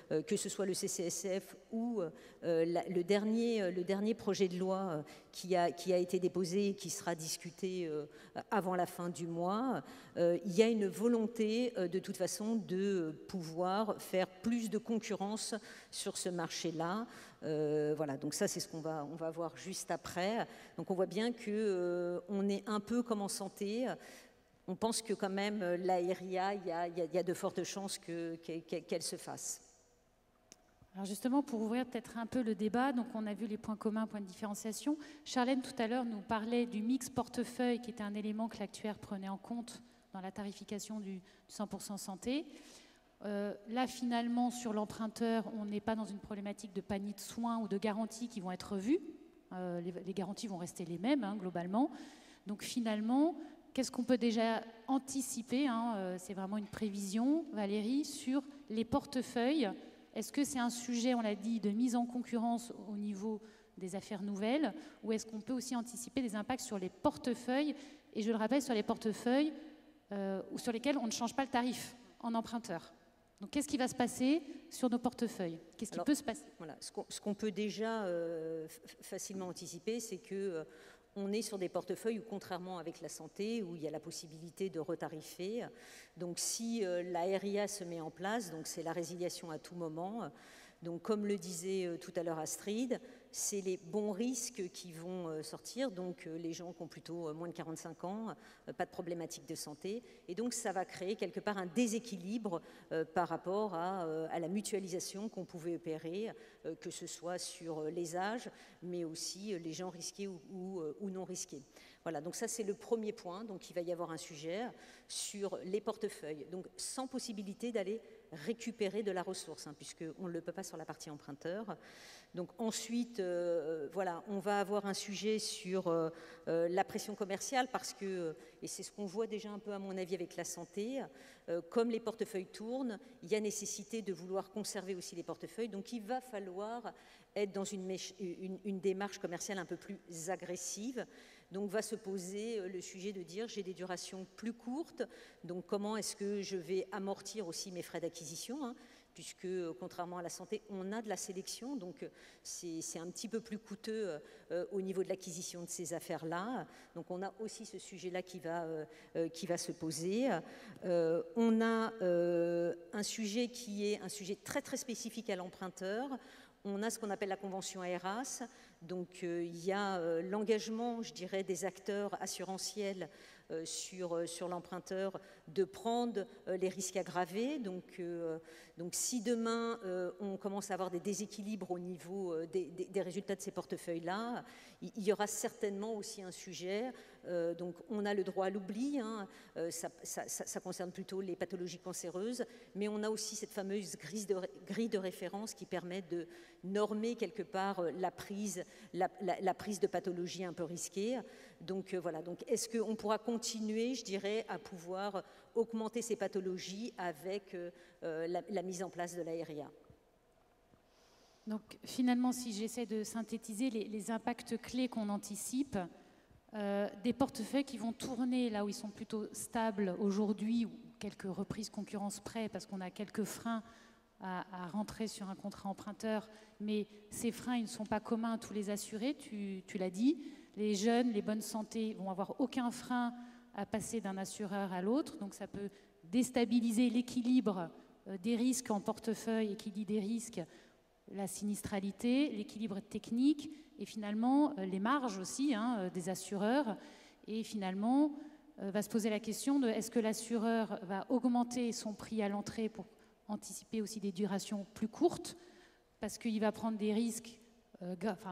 que ce soit le CCSF ou le dernier projet de loi qui a été déposé et qui sera discuté avant la fin du mois, il y a une volonté de toute façon de pouvoir faire plus de concurrence sur ce marché-là. Voilà, donc ça c'est ce qu'on va voir juste après. Donc on voit bien qu'on est un peu comme en santé. On pense que quand même l'ARIA, il y a de fortes chances qu'elle se fasse. Alors justement, pour ouvrir peut-être un peu le débat, donc on a vu les points communs, points de différenciation. Charlène, tout à l'heure, nous parlait du mix portefeuille, qui était un élément que l'actuaire prenait en compte dans la tarification du 100% santé. Là, finalement, sur l'emprunteur, on n'est pas dans une problématique de panier de soins ou de garanties qui vont être revues. Les garanties vont rester les mêmes, globalement. Donc finalement, qu'est-ce qu'on peut déjà anticiper, c'est vraiment une prévision, Valérie, sur les portefeuilles. Est-ce que c'est un sujet, on l'a dit, de mise en concurrence au niveau des affaires nouvelles, ou est-ce qu'on peut aussi anticiper des impacts sur les portefeuilles, et je le rappelle, sur les portefeuilles sur lesquels on ne change pas le tarif en emprunteur. Donc qu'est-ce qui va se passer sur nos portefeuilles? Qu'est-ce qui peut se passer? Voilà, ce qu'on peut déjà facilement anticiper, c'est que on est sur des portefeuilles où, contrairement avec la santé, où il y a la possibilité de retarifer, donc si la RIA se met en place, donc c'est la résiliation à tout moment. Donc comme le disait tout à l'heure Astrid, c'est les bons risques qui vont sortir, donc les gens qui ont plutôt moins de 45 ans, pas de problématique de santé, et donc ça va créer quelque part un déséquilibre par rapport à la mutualisation qu'on pouvait opérer, que ce soit sur les âges, mais aussi les gens risqués ou non risqués. Voilà, donc ça c'est le premier point, donc il va y avoir un sujet sur les portefeuilles, donc sans possibilité d'aller récupérer de la ressource, hein, puisqu'on ne le peut pas sur la partie emprunteur. Donc ensuite, voilà, on va avoir un sujet sur la pression commerciale parce que, et c'est ce qu'on voit déjà un peu à mon avis avec la santé, comme les portefeuilles tournent, il y a nécessité de vouloir conserver aussi les portefeuilles. Donc il va falloir être dans une démarche commerciale un peu plus agressive. Donc va se poser le sujet de dire j'ai des durations plus courtes, donc comment est-ce que je vais amortir aussi mes frais d'acquisition, hein, puisque contrairement à la santé, on a de la sélection, donc c'est un petit peu plus coûteux au niveau de l'acquisition de ces affaires-là. Donc on a aussi ce sujet-là qui va se poser. On a un sujet qui est un sujet très très spécifique à l'emprunteur. On a ce qu'on appelle la convention AERAS, donc il y a l'engagement, je dirais, des acteurs assurantiels sur l'emprunteur de prendre les risques aggravés. Donc si demain on commence à avoir des déséquilibres au niveau des résultats de ces portefeuilles-là, il y aura certainement aussi un sujet. Donc on a le droit à l'oubli, hein, ça concerne plutôt les pathologies cancéreuses, mais on a aussi cette fameuse grille de référence qui permet de normer quelque part la prise de pathologies un peu risquées. Donc voilà, donc est-ce qu'on pourra continuer, je dirais, à pouvoir augmenter ces pathologies avec la mise en place de l'ARIA? Donc finalement, si j'essaie de synthétiser les impacts clés qu'on anticipe, des portefeuilles qui vont tourner là où ils sont plutôt stables aujourd'hui, ou quelques reprises concurrence près, parce qu'on a quelques freins à rentrer sur un contrat emprunteur, mais ces freins, ils ne sont pas communs à tous les assurés, tu l'as dit. Les jeunes, les bonnes santé vont avoir aucun frein à passer d'un assureur à l'autre, donc ça peut déstabiliser l'équilibre des risques en portefeuille et qui dit des risques, la sinistralité, l'équilibre technique et finalement les marges aussi hein, des assureurs. Et finalement, va se poser la question de est-ce que l'assureur va augmenter son prix à l'entrée pour anticiper aussi des durations plus courtes parce qu'il va prendre des risques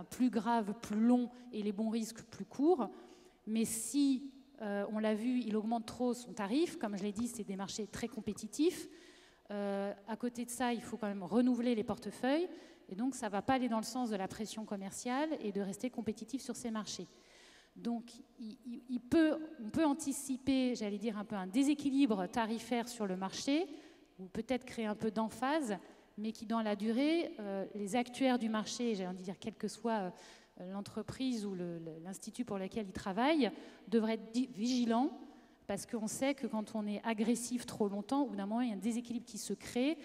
plus graves, plus longs et les bons risques plus courts. Mais si, on l'a vu, il augmente trop son tarif, comme je l'ai dit, c'est des marchés très compétitifs. À côté de ça, il faut quand même renouveler les portefeuilles et donc ça ne va pas aller dans le sens de la pression commerciale et de rester compétitif sur ces marchés. Donc on peut anticiper, j'allais dire, un peu un déséquilibre tarifaire sur le marché ou peut-être créer un peu d'emphase, mais qui dans la durée, les actuaires du marché, j'allais dire quelle que soit l'entreprise ou l'institut pour lequel ils travaillent, devraient être vigilants parce qu'on sait que quand on est agressif trop longtemps, au bout d'un moment, il y a un déséquilibre qui se crée.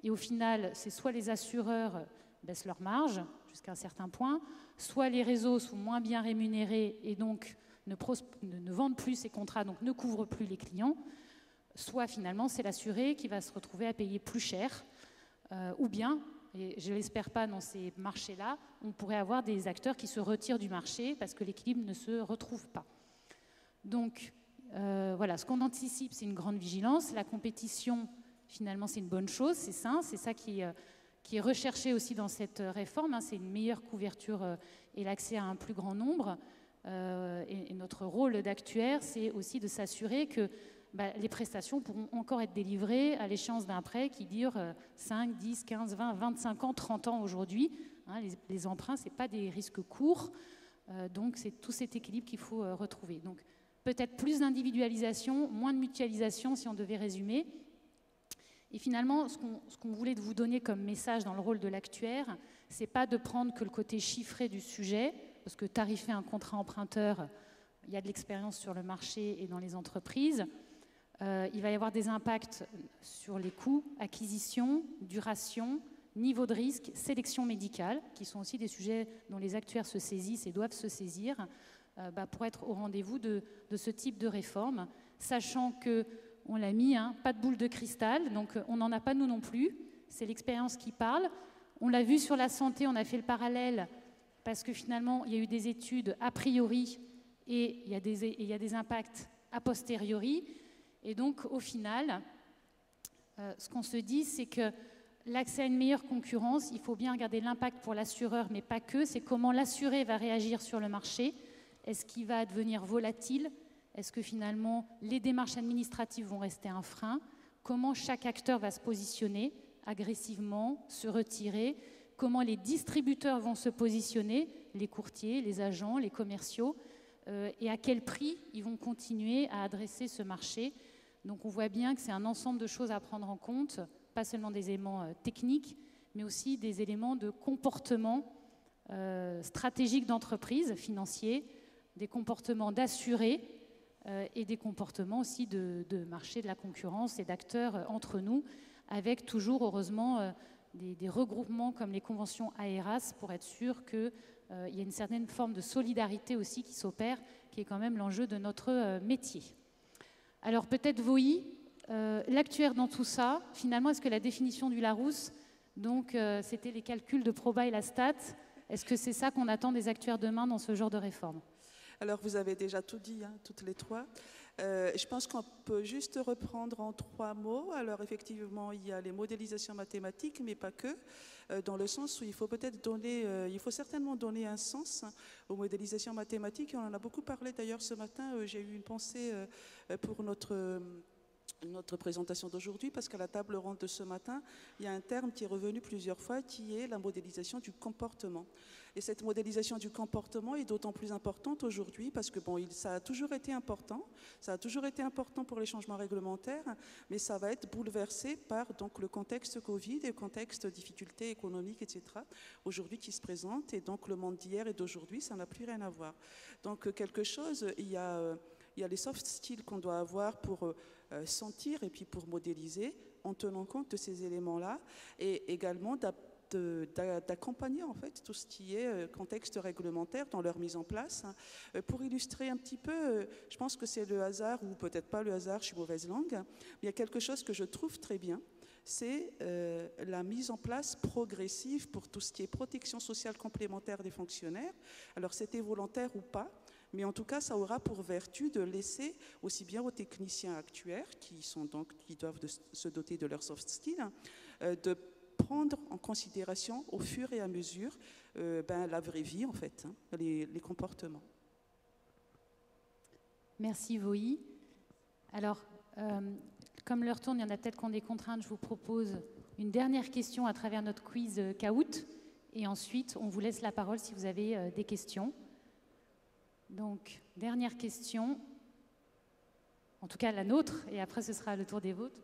Et au final, c'est soit les assureurs baissent leur marge jusqu'à un certain point, soit les réseaux sont moins bien rémunérés et donc ne vendent plus ces contrats, donc ne couvrent plus les clients, soit finalement c'est l'assuré qui va se retrouver à payer plus cher, ou bien, et je ne l'espère pas dans ces marchés-là, on pourrait avoir des acteurs qui se retirent du marché parce que l'équilibre ne se retrouve pas. Donc, voilà, ce qu'on anticipe, c'est une grande vigilance. La compétition, finalement, c'est une bonne chose, c'est sain, c'est ça qui est recherché aussi dans cette réforme, hein, c'est une meilleure couverture et l'accès à un plus grand nombre. Et notre rôle d'actuaire, c'est aussi de s'assurer que les prestations pourront encore être délivrées à l'échéance d'un prêt qui dure 5, 10, 15, 20, 25 ans, 30 ans aujourd'hui. Hein, les emprunts, ce n'est pas des risques courts, donc c'est tout cet équilibre qu'il faut retrouver. Donc, peut-être plus d'individualisation, moins de mutualisation si on devait résumer. Et finalement, ce qu'on voulait vous donner comme message dans le rôle de l'actuaire, ce n'est pas de prendre que le côté chiffré du sujet, parce que tarifer un contrat emprunteur, il y a de l'expérience sur le marché et dans les entreprises. Il va y avoir des impacts sur les coûts, acquisition, duration, niveau de risque, sélection médicale, qui sont aussi des sujets dont les actuaires se saisissent et doivent se saisir. Pour être au rendez-vous de ce type de réforme, sachant que, on l'a mis, hein, pas de boule de cristal, donc on n'en a pas nous non plus, c'est l'expérience qui parle. On l'a vu sur la santé, on a fait le parallèle, parce que finalement, il y a eu des études a priori et il y a des impacts a posteriori. Et donc, au final, ce qu'on se dit, c'est que l'accès à une meilleure concurrence, il faut bien regarder l'impact pour l'assureur, mais pas que, c'est comment l'assuré va réagir sur le marché. Est-ce qu'il va devenir volatile? Est-ce que finalement les démarches administratives vont rester un frein? comment chaque acteur va se positionner agressivement, se retirer, comment les distributeurs vont se positionner, les courtiers, les agents, les commerciaux, et à quel prix ils vont continuer à adresser ce marché. Donc on voit bien que c'est un ensemble de choses à prendre en compte, pas seulement des éléments techniques, mais aussi des éléments de comportement stratégique d'entreprise, financiers, des comportements d'assurés et des comportements aussi de marché, de la concurrence et d'acteurs entre nous, avec toujours, heureusement, des regroupements comme les conventions AERAS pour être sûr qu'il y a une certaine forme de solidarité aussi qui s'opère, qui est quand même l'enjeu de notre métier. Alors peut-être Voï, l'actuaire dans tout ça, finalement, est-ce que la définition du Larousse, donc c'était les calculs de Proba et la Stat, est-ce que c'est ça qu'on attend des actuaires demain dans ce genre de réforme? Alors, vous avez déjà tout dit, hein, toutes les trois. Je pense qu'on peut juste reprendre en 3 mots. Alors, effectivement, il y a les modélisations mathématiques, mais pas que, dans le sens où il faut peut-être donner, il faut certainement donner un sens aux modélisations mathématiques. On en a beaucoup parlé d'ailleurs ce matin. J'ai eu une pensée pour notre présentation d'aujourd'hui, parce qu'à la table ronde de ce matin, il y a un terme qui est revenu plusieurs fois, qui est la modélisation du comportement. Et cette modélisation du comportement est d'autant plus importante aujourd'hui, parce que bon, ça a toujours été important pour les changements réglementaires, mais ça va être bouleversé par donc, le contexte Covid et le contexte difficultés économiques, etc., aujourd'hui qui se présentent, et donc le monde d'hier et d'aujourd'hui, ça n'a plus rien à voir. Donc quelque chose, il y a les soft skills qu'on doit avoir pour sentir et puis pour modéliser en tenant compte de ces éléments-là, et également d'accompagner en fait tout ce qui est contexte réglementaire dans leur mise en place. Pour illustrer un petit peu, je pense que c'est le hasard, ou peut-être pas le hasard, je suis mauvaise langue, mais il y a quelque chose que je trouve très bien, c'est la mise en place progressive pour tout ce qui est protection sociale complémentaire des fonctionnaires. Alors c'était volontaire ou pas, mais en tout cas, ça aura pour vertu de laisser aussi bien aux techniciens actuaires, qui doivent se doter de leurs soft skills, de prendre en considération au fur et à mesure la vraie vie, en fait, hein, les comportements. Merci Voï. Alors, comme l'heure tourne, il y en a peut-être qui ont des contraintes, je vous propose une dernière question à travers notre quiz Kahoot, et ensuite, on vous laisse la parole si vous avez des questions. Donc, dernière question, en tout cas la nôtre, et après ce sera le tour des vôtres.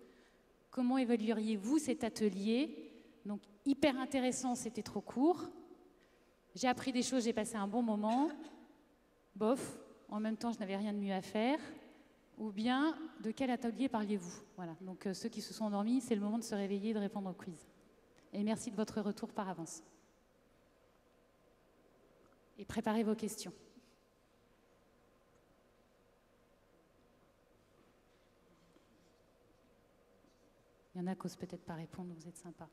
Comment évalueriez-vous cet atelier? Donc, hyper intéressant, c'était trop court. J'ai appris des choses, j'ai passé un bon moment. Bof, en même temps, je n'avais rien de mieux à faire. Ou bien, de quel atelier parliez-vous? Voilà, donc ceux qui se sont endormis, c'est le moment de se réveiller et de répondre au quiz. Et merci de votre retour par avance. Et préparez vos questions. Il y en a qui n'osent peut-être pas répondre, vous êtes sympa.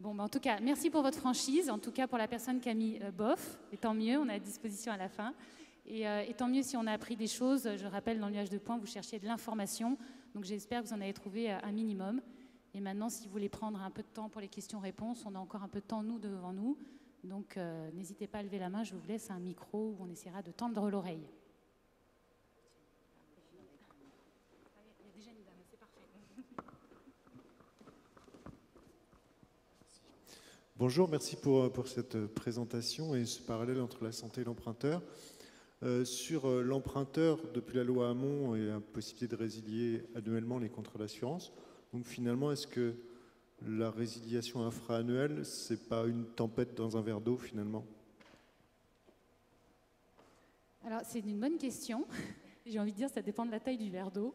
Bon, en tout cas, merci pour votre franchise, en tout cas pour la personne qui a mis bof, et tant mieux, on est à disposition à la fin. Et tant mieux si on a appris des choses. Je rappelle, dans le nuage de points, vous cherchiez de l'information, donc j'espère que vous en avez trouvé un minimum. Et maintenant, si vous voulez prendre un peu de temps pour les questions-réponses, on a encore un peu de temps, nous, devant nous. Donc, n'hésitez pas à lever la main, je vous laisse un micro où on essaiera de tendre l'oreille. Bonjour, merci pour cette présentation et ce parallèle entre la santé et l'emprunteur. Sur l'emprunteur, depuis la loi Hamon, il y a la possibilité de résilier annuellement les contrats d'assurance. Donc finalement, est-ce que la résiliation infra-annuelle, ce n'est pas une tempête dans un verre d'eau finalement? Alors c'est une bonne question. J'ai envie de dire, ça dépend de la taille du verre d'eau.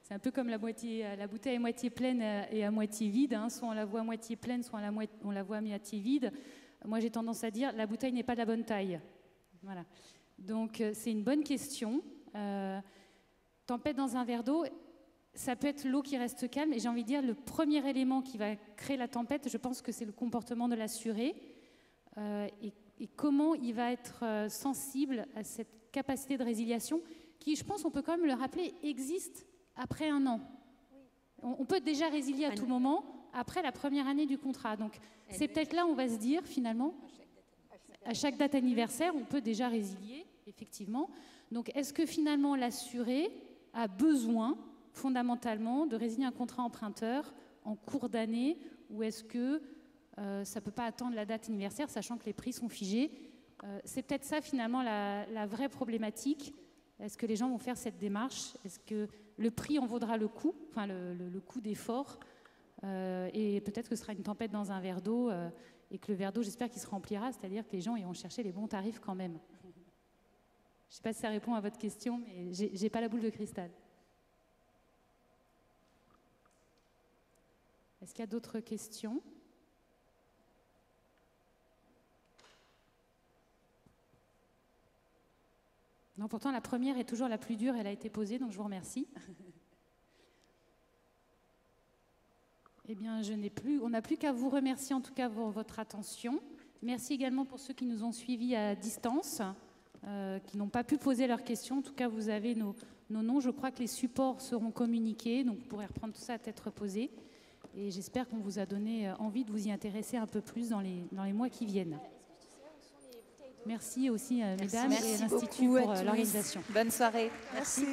C'est un peu comme la bouteille est moitié pleine et à moitié vide. Hein. Soit on la voit à moitié pleine, soit on la voit à moitié vide. Moi, j'ai tendance à dire la bouteille n'est pas de la bonne taille. Voilà. Donc, c'est une bonne question. Tempête dans un verre d'eau, ça peut être l'eau qui reste calme. Et j'ai envie de dire, le premier élément qui va créer la tempête, je pense que c'est le comportement de l'assuré. Et comment il va être sensible à cette capacité de résiliation qui, je pense, on peut quand même le rappeler, existe après un an. On peut déjà résilier à tout moment après la première année du contrat. Donc c'est peut-être là où on va se dire finalement, à chaque date anniversaire, on peut déjà résilier, effectivement. Donc est-ce que finalement l'assuré a besoin fondamentalement, de résilier un contrat emprunteur en cours d'année, ou est-ce que ça ne peut pas attendre la date anniversaire, sachant que les prix sont figés? C'est peut-être ça, finalement, la vraie problématique. Est-ce que les gens vont faire cette démarche? Est-ce que le prix en vaudra le coût, enfin le coût d'effort, et peut-être que ce sera une tempête dans un verre d'eau, et que le verre d'eau, j'espère qu'il se remplira, c'est-à-dire que les gens iront chercher les bons tarifs quand même. Je ne sais pas si ça répond à votre question, mais je n'ai pas la boule de cristal. Est-ce qu'il y a d'autres questions? Non, pourtant, la première est toujours la plus dure, elle a été posée, donc je vous remercie. Eh bien, on n'a plus qu'à vous remercier en tout cas pour votre attention. Merci également pour ceux qui nous ont suivis à distance, qui n'ont pas pu poser leurs questions. En tout cas, vous avez nos noms. Je crois que les supports seront communiqués, donc vous pourrez reprendre tout ça à tête reposée. Et j'espère qu'on vous a donné envie de vous y intéresser un peu plus dans les mois qui viennent. Merci aussi, mesdames, et à l'Institut pour l'organisation. Bonne soirée. Merci.